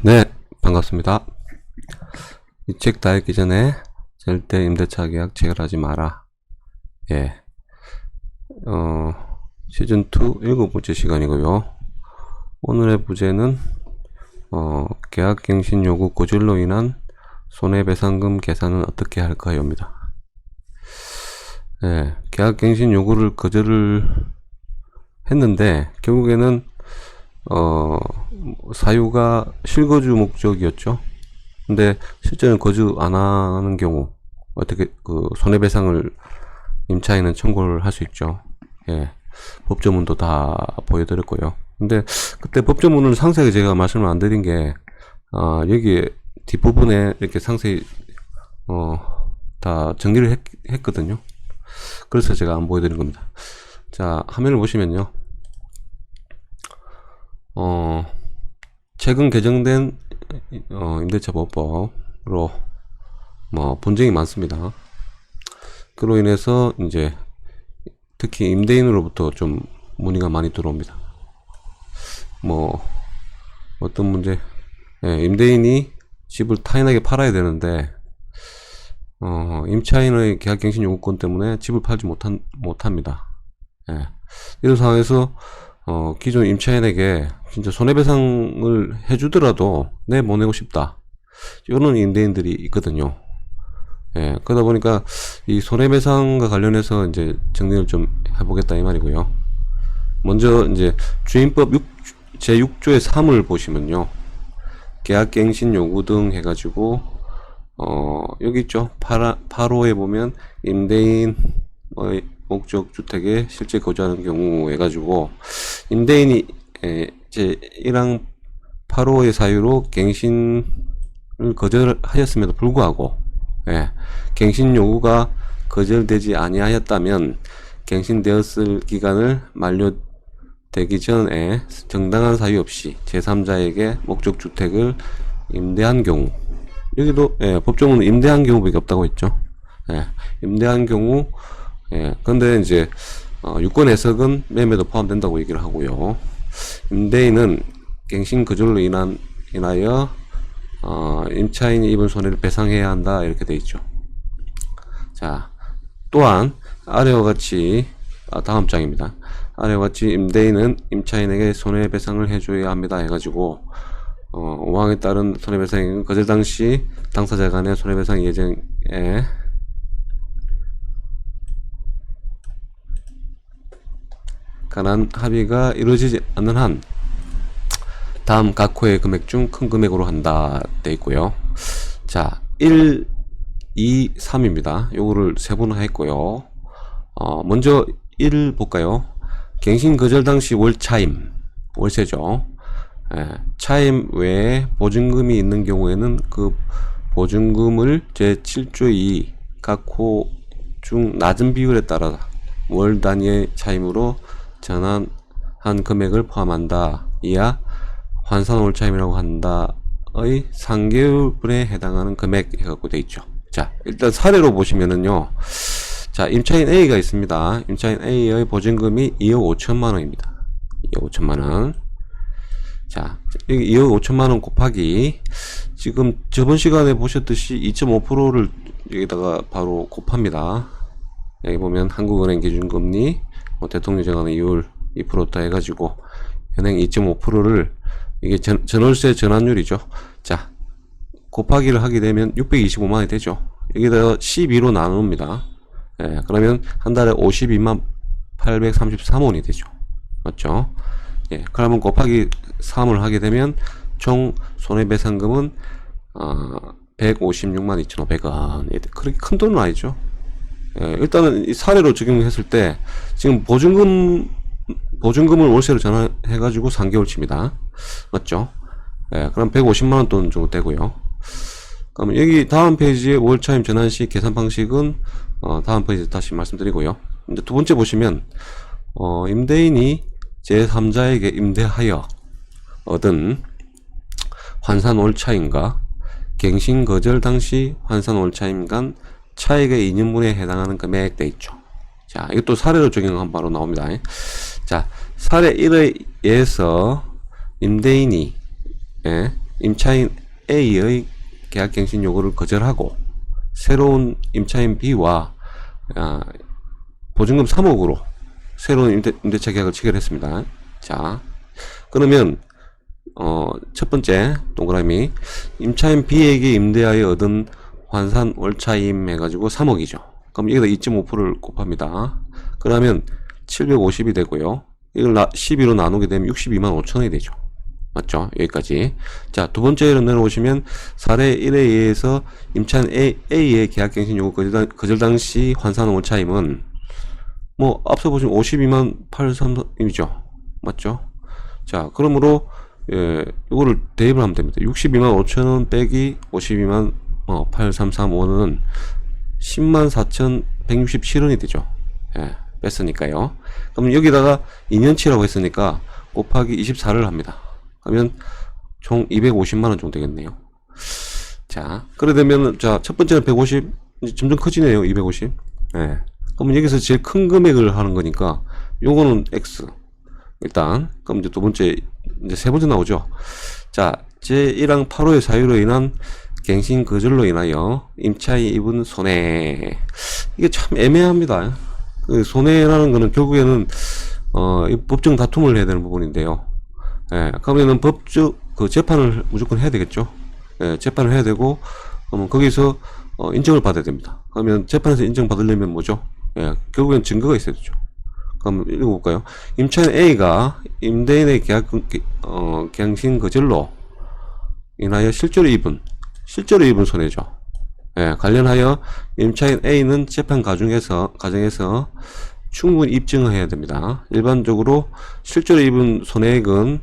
네, 반갑습니다. 이 책 다 읽기 전에 절대 임대차 계약 체결하지 마라. 예. 시즌2 7번째 시간이고요. 오늘의 부제는, 계약갱신 요구 고질로 인한 손해배상금 계산은 어떻게 할까요?입니다. 예, 계약갱신 요구를 거절을 했는데, 결국에는, 사유가 실거주 목적이었죠. 근데 실제는 거주 안 하는 경우 어떻게 손해배상을 임차인은 청구를 할 수 있죠. 예, 법조문도 다 보여드렸고요. 근데 그때 법조문을 상세하게 제가 말씀을 안 드린 게 여기 뒷부분에 이렇게 상세히 다 정리를 했거든요. 그래서 제가 안 보여드린 겁니다. 자, 화면을 보시면요. 최근 개정된 임대차 보호법으로 분쟁이 많습니다. 그로 인해서 이제 특히 임대인으로부터 좀 문의가 많이 들어옵니다. 어떤 문제? 예, 임대인이 집을 타인에게 팔아야 되는데 임차인의 계약갱신 요구권 때문에 집을 팔지 못합니다. 예, 이런 상황에서 기존 임차인에게 진짜 손해배상을 해주더라도 못 내고 싶다, 이런 임대인들이 있거든요. 예, 그러다 보니까 이 손해배상과 관련해서 이제 정리를 좀 해보겠다 이 말이고요. 먼저 이제 주임법 제6조의 3을 보시면요, 계약갱신 요구 등 해가지고 여기 있죠. 8호에 보면 임대인의 목적 주택에 실제 거주하는 경우 해가지고 임대인이 제1항 8호의 사유로 갱신을 거절하였음에도 불구하고 갱신 요구가 거절되지 아니하였다면 갱신되었을 기간을 만료되기 전에 정당한 사유 없이 제3자에게 목적 주택을 임대한 경우, 여기도 법조문은 임대한 경우밖에 없다고 했죠. 임대한 경우, 근데 이제 유권 해석은 매매도 포함된다고 얘기를 하고요. 임대인은 갱신 거절로 인하여 임차인이 입은 손해를 배상해야 한다, 이렇게 돼 있죠. 자, 또한 아래와 같이 다음 장입니다. 아래와 같이 임대인은 임차인에게 손해배상을 해줘야 합니다 해가지고 5항에 따른 손해배상은 거절 당시 당사자 간의 손해배상 예정에 관한 합의가 이루어지지 않는 한 다음 각 호의 금액 중 큰 금액으로 한다 돼 있고요. 자, 1, 2, 3입니다. 요거를 세분화했고요. 먼저 1 볼까요? 갱신 거절 당시 월차임, 월세죠. 차임 외에 보증금이 있는 경우에는 그 보증금을 제7조 2 각 호 중 낮은 비율에 따라 월 단위의 차임으로 전환한 금액을 포함한다. 이하 환산 월차임이라고 한다의 3개월분에 해당하는 금액 해갖고 돼 있죠. 자, 일단 사례로 보시면은요. 자, 임차인 A가 있습니다. 임차인 A의 보증금이 2억 5천만 원입니다. 2억 5천만 원. 자, 여기 2억 5천만 원 곱하기, 지금 저번 시간에 보셨듯이 2.5%를 여기다가 바로 곱합니다. 여기 보면 한국은행 기준금리, 대통령이 정하는 이율 2%다 해가지고 현행 2.5%를, 이게 전월세 전환율이죠. 자, 곱하기를 하게 되면 625만 원이 되죠. 여기다가 12로 나눕니다. 그러면 한 달에 52만 833원이 되죠. 맞죠? 그러면 곱하기 3을 하게 되면 총 손해배상금은 156만 2,500원. 그렇게 큰 돈은 아니죠. 일단은 이 사례로 적용했을 때 지금 보증금을 월세로 전환해가지고 3개월치입니다. 맞죠? 그럼 150만원 돈 정도 되고요. 그럼 여기 다음 페이지에 월차임 전환 시 계산 방식은 다음 페이지 다시 말씀드리고요. 이제 두 번째 보시면 임대인이 제3자에게 임대하여 얻은 환산 월차임과 갱신 거절 당시 환산 월차임 간 차액의 2년분에 해당하는 금액 돼 있죠. 자, 이것도 사례로 적용하면 바로 나옵니다. 자, 사례 1에 의해서 임대인이 임차인 A의 계약갱신 요구를 거절하고 새로운 임차인 B와 보증금 3억으로 새로운 임대차 계약을 체결했습니다. 자, 그러면 첫 번째 동그라미 임차인 B에게 임대하여 얻은 환산 월차임 해가지고 3억이죠. 그럼 여기다 2.5%를 곱합니다. 그러면 750이 되고요. 이걸 12로 나누게 되면 62만 5천원이 되죠. 맞죠? 여기까지. 자, 두 번째로 내려오시면 사례 1에 의해서 임차인 A의 계약갱신 요구 거절 당시 환산 월차임은 뭐 앞서 보시면 52만 833이죠. 맞죠? 자, 그러므로 이거를 대입을 하면 됩니다. 62만 5천원 빼기 52만 8335원은 10만 4,167원이 되죠. 예, 뺐으니까요. 그럼 여기다가 2년치라고 했으니까 곱하기 24를 합니다. 그러면 총 250만원 정도 되겠네요. 자, 그래 되면, 자, 첫 번째는 150, 이제 점점 커지네요. 250. 예. 그러면 여기서 제일 큰 금액을 하는 거니까, 요거는 X. 일단, 그럼 이제 두 번째, 이제 세 번째 나오죠. 자, 제1항 8호의 사유로 인한 갱신 거절로 인하여 임차인이 입은 손해. 이게 참 애매합니다. 그 손해라는 거는 결국에는, 이 법정 다툼을 해야 되는 부분인데요. 예, 그러면은 그 재판을 무조건 해야 되겠죠. 예, 재판을 해야 되고, 거기서, 인정을 받아야 됩니다. 그러면 재판에서 인정받으려면 뭐죠? 예, 결국엔 증거가 있어야 되죠. 그럼 읽어볼까요? 임차인 A가 임대인의 갱신 거절로 인하여 실제로 입은 손해죠. 예, 관련하여 임차인 A는 재판 과정에서 충분히 입증해야 됩니다. 일반적으로 실제로 입은 손해액은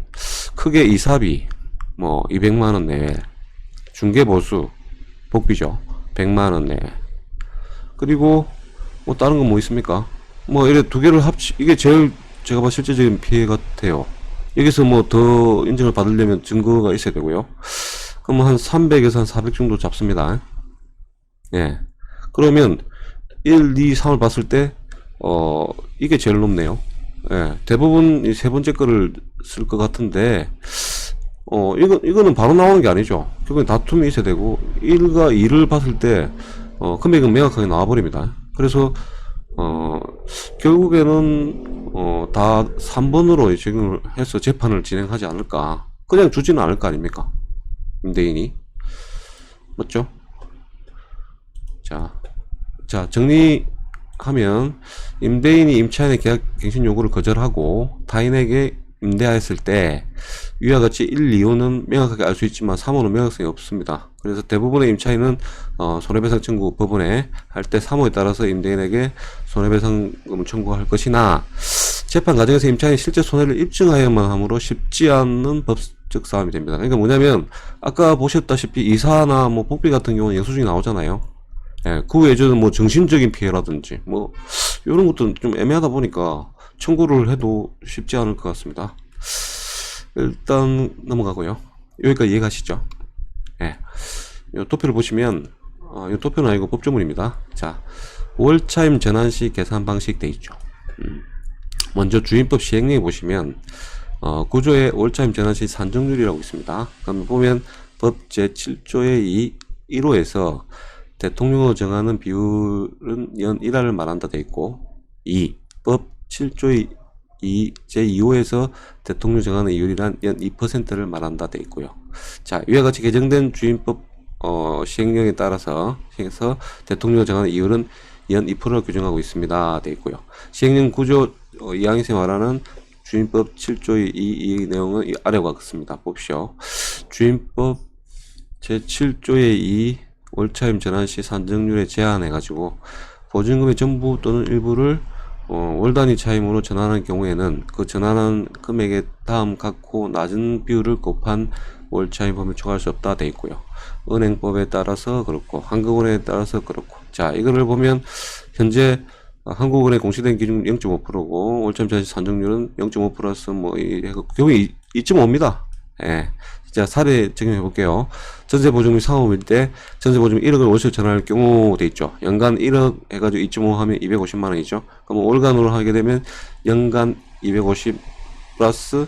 크게 이사비, 200만원 내외, 중개보수, 복비죠. 100만원 내외. 그리고, 다른 건 뭐 있습니까? 이래 두 개를 이게 제일 제가 봐 실제적인 피해 같아요. 여기서 더 인정을 받으려면 증거가 있어야 되고요. 그럼 한 300에서 한 400 정도 잡습니다. 예. 그러면 1, 2, 3을 봤을 때, 이게 제일 높네요. 예. 대부분 이 세 번째 거를 쓸 것 같은데, 이거는 바로 나오는 게 아니죠. 결국엔 다툼이 있어야 되고, 1과 2를 봤을 때, 금액은 명확하게 나와버립니다. 그래서, 결국에는, 다 3번으로 지금 해서 재판을 진행하지 않을까. 그냥 주지는 않을 거 아닙니까? 임대인이. 맞죠? 자, 정리하면, 임대인이 임차인의 계약갱신 요구를 거절하고 타인에게 임대하였을 때 위와 같이 1, 2호는 명확하게 알 수 있지만 3호는 명확성이 없습니다. 그래서 대부분의 임차인은 손해배상 청구 법원에 할 때 3호에 따라서 임대인에게 손해배상금을 청구할 것이나 재판 과정에서 임차인이 실제 손해를 입증하여야만 하므로 쉽지 않은 법적 싸움이 됩니다. 그러니까 뭐냐면 아까 보셨다시피 이사나 복비 같은 경우는 영수증이 나오잖아요. 예, 그 외에는 정신적인 피해라든지 이런 것도 좀 애매하다 보니까 청구를 해도 쉽지 않을 것 같습니다. 일단 넘어가고요. 여기까지 이해가시죠? 예. 요 도표를 보시면 요 도표는 아니고 법조문입니다. 자, 월차임 전환시 계산 방식 돼 있죠. 먼저 주임법 시행령에 보시면 구조에 월차임 전환시 산정률이라고 있습니다. 그럼 보면 법 제7조의 1호에서 대통령으로 정하는 비율은 연 1화를 말한다 돼 있고, 법 7조의 제2호에서 대통령 정하는 이율이란 연 2%를 말한다 돼 있고요. 자, 이와 같이 개정된 주임법 시행령에 따라서 대통령 정하는 이율은 연 2%를 규정하고 있습니다 돼 있고요. 시행령 구조 2항에서 말하는 주임법 7조의 이 내용은 아래와 같습니다. 봅시오. 주임법 제7조의 2 월차임 전환시 산정률에 제한해가지고 보증금의 전부 또는 일부를 월 단위 차임으로 전환하는 경우에는 그 전환한 금액의 다음 같고 낮은 비율을 곱한 월차임 범위를 초과할 수 없다 돼 있고요. 은행법에 따라서 그렇고 한국은행에 따라서 그렇고. 자, 이거를 보면 현재 한국은행 공시된 기준 0.5%고 월차임 전환시 산정률은 0.5 플러스 결국에 2.5입니다. 예. 자, 사례 적용해 볼게요. 전세 보증금이 3억일 때 전세 보증금 1억을 월세로 전환할 경우 돼 있죠. 연간 1억 해가지고 2.5 하면 250만 원이죠. 그럼 월간으로 하게 되면 연간 250 플러스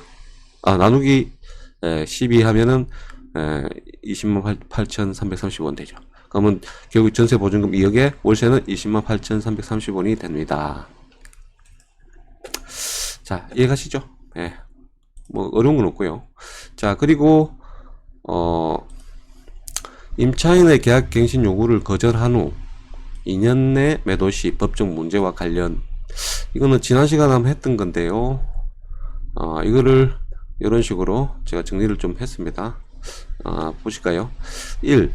나누기 12 하면은 20만 8,330원 되죠. 그러면 결국 전세 보증금 2억에 월세는 20만 8,330원이 됩니다. 자, 이해가시죠? 예. 뭐 어려운 건 없고요. 자, 그리고 임차인의 계약갱신 요구를 거절한 후 2년 내 매도 시 법적 문제와 관련, 이거는 지난 시간에 한번 했던 건데요. 이거를 이런 식으로 제가 정리를 좀 했습니다. 보실까요? 1.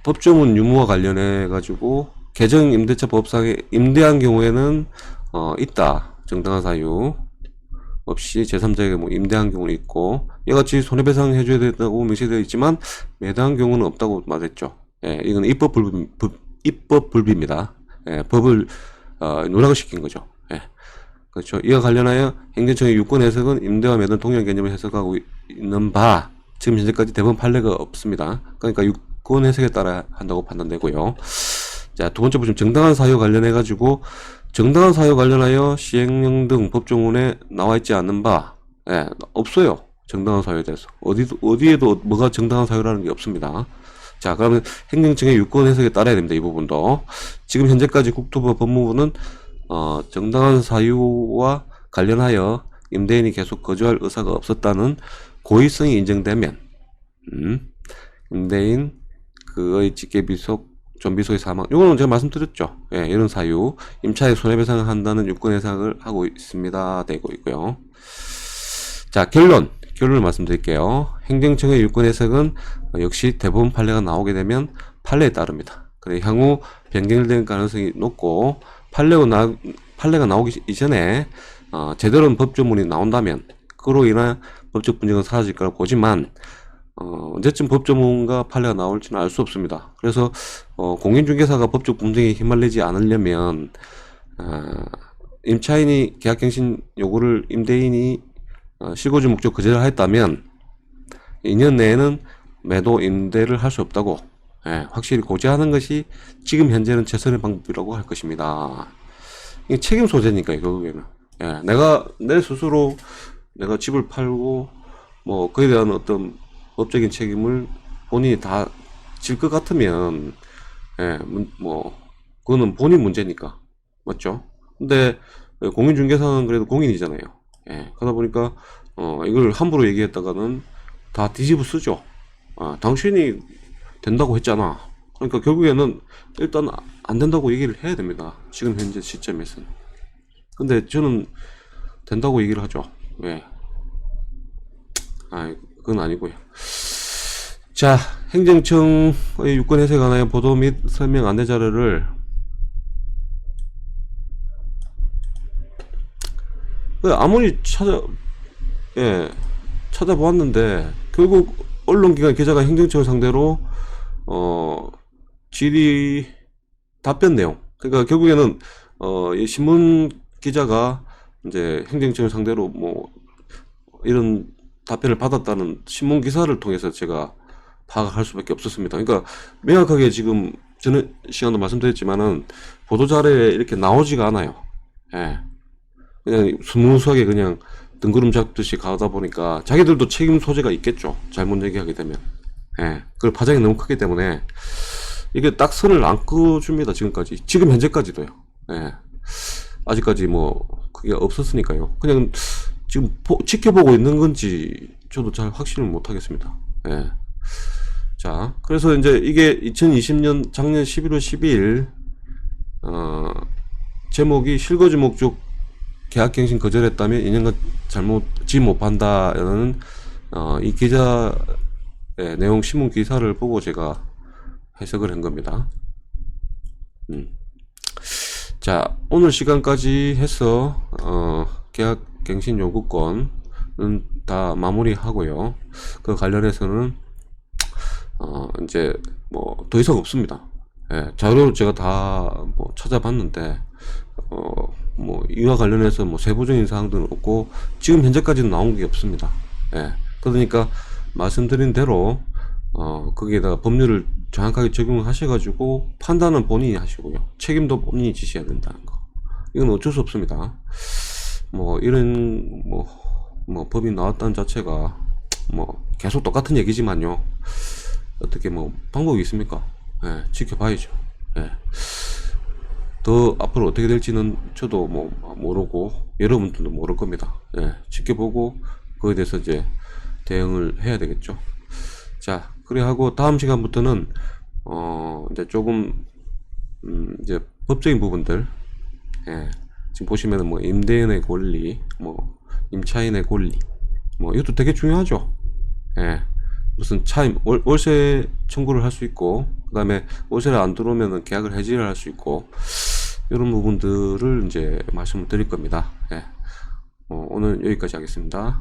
법조문 유무와 관련해 가지고 개정 임대차 법상에 임대한 경우에는 있다. 정당한 사유 없이 제3자에게 뭐 임대한 경우는 있고, 이같이 손해배상 해줘야 된다고 명시되어 있지만 매도한 경우는 없다고 말했죠. 예, 이건 입법 불비입니다. 예, 법을 누락을 시킨 거죠. 예, 그렇죠. 이와 관련하여 행정청의 유권 해석은 임대와 매도는 동일한 개념을 해석하고 있는 바, 지금 현재까지 대법원 판례가 없습니다. 그러니까 유권 해석에 따라 한다고 판단되고요. 자, 두 번째 보시면 정당한 사유 관련해 가지고, 정당한 사유 관련하여 시행령 등 법조문에 나와 있지 않는 바, 예, 없어요. 정당한 사유에 대해서 어디에도 뭐가 정당한 사유라는 게 없습니다. 자, 그러면 행정청의 유권 해석에 따라야 됩니다. 이 부분도 지금 현재까지 국토부 법무부는 정당한 사유와 관련하여 임대인이 계속 거주할 의사가 없었다는 고의성이 인정되면 임대인 그의 직계비속 존비속의 사망, 요거는 제가 말씀드렸죠. 예, 이런 사유 임차의 손해배상을 한다는 유권 해석을 하고 있습니다. 되고 있고요. 자, 결론을 말씀드릴게요. 행정청의 유권 해석은 역시 대법원 판례가 나오게 되면 판례에 따릅니다. 그래, 향후 변경될 가능성이 높고, 판례가 나오기 이전에 제대로 된 법조문이 나온다면 그로 인한 법적 분쟁은 사라질 거라고 보지만, 언제쯤 법조문과 판례가 나올지는 알 수 없습니다. 그래서 공인중개사가 법적 분쟁에 휘말리지 않으려면 임차인이 계약갱신 요구를 임대인이 실거주 목적 거절을 했다면 2년 내에는 매도 임대를 할 수 없다고, 예, 확실히 고지하는 것이 지금 현재는 최선의 방법이라고 할 것입니다. 이게 책임 소재니까요, 결국에는. 예, 내 스스로 내가 집을 팔고 뭐 그에 대한 어떤 법적인 책임을 본인이 다 질 것 같으면, 예, 뭐 그거는 본인 문제니까, 맞죠? 근데 공인중개사는 그래도 공인이잖아요. 예, 그러다 보니까 이걸 함부로 얘기했다가는 다 뒤집어 쓰죠. 당신이 된다고 했잖아. 그러니까 결국에는 일단 안 된다고 얘기를 해야 됩니다. 지금 현재 시점에서는. 근데 저는 된다고 얘기를 하죠. 왜? 그건 아니고요. 자, 행정청의 유권 해석에 관하여 보도 및 설명 안내 자료를 아무리 찾아보았는데 결국 언론기관 기자가 행정청을 상대로 질의 답변 내용, 그러니까 결국에는 이 신문 기자가 이제 행정청을 상대로 뭐 이런 답변을 받았다는 신문 기사를 통해서 제가 파악할 수밖에 없었습니다. 그러니까 명확하게 지금 저는 시간도 말씀드렸지만은 보도 자료에 이렇게 나오지가 않아요. 예. 그냥 스무스하게 그냥 등구름 잡듯이 가다 보니까 자기들도 책임 소재가 있겠죠. 잘못 얘기하게 되면. 예. 그 파장이 너무 크기 때문에 이게 딱 선을 안 끄줍니다. 지금까지. 지금 현재까지도요. 예. 아직까지 뭐 그게 없었으니까요. 그냥 지금 지켜보고 있는 건지 저도 잘 확신을 못 하겠습니다. 예. 자, 그래서 이제 이게 2020년 작년 11월 12일 제목이 실거주 목적 계약갱신 거절했다며 2년간 잘못 못한다는 이 기자의 내용 신문 기사를 보고 제가 해석을 한 겁니다. 자, 오늘 시간까지 해서 계약갱신 요구권은 다 마무리하고요. 그 관련해서는 이제 뭐 더 이상 없습니다. 예, 자료를 제가 다 뭐 찾아봤는데 뭐 이와 관련해서 뭐 세부적인 사항들은 없고 지금 현재까지는 나온 게 없습니다. 예, 그러니까 말씀드린 대로 거기에다가 법률을 정확하게 적용하셔가지고 판단은 본인이 하시고요, 책임도 본인이 지셔야 된다는 거, 이건 어쩔 수 없습니다. 뭐 이런 뭐 법이 나왔다는 자체가 뭐 계속 똑같은 얘기지만요. 어떻게 뭐 방법이 있습니까? 예, 지켜봐야죠. 예. 더 앞으로 어떻게 될지는 저도 뭐 모르고 여러분들도 모를 겁니다. 예, 지켜보고 그에 대해서 이제 대응을 해야 되겠죠. 자, 그래 하고 다음 시간부터는 이제 조금 이제 법적인 부분들, 예, 지금 보시면은 뭐 임대인의 권리, 뭐 임차인의 권리, 뭐 이것도 되게 중요하죠. 예, 무슨 차임 월세 청구를 할 수 있고, 그 다음에 월세를 안 들어오면은 계약을 해지를 할 수 있고, 이런 부분들을 이제 말씀을 드릴 겁니다. 예. 오늘 여기까지 하겠습니다.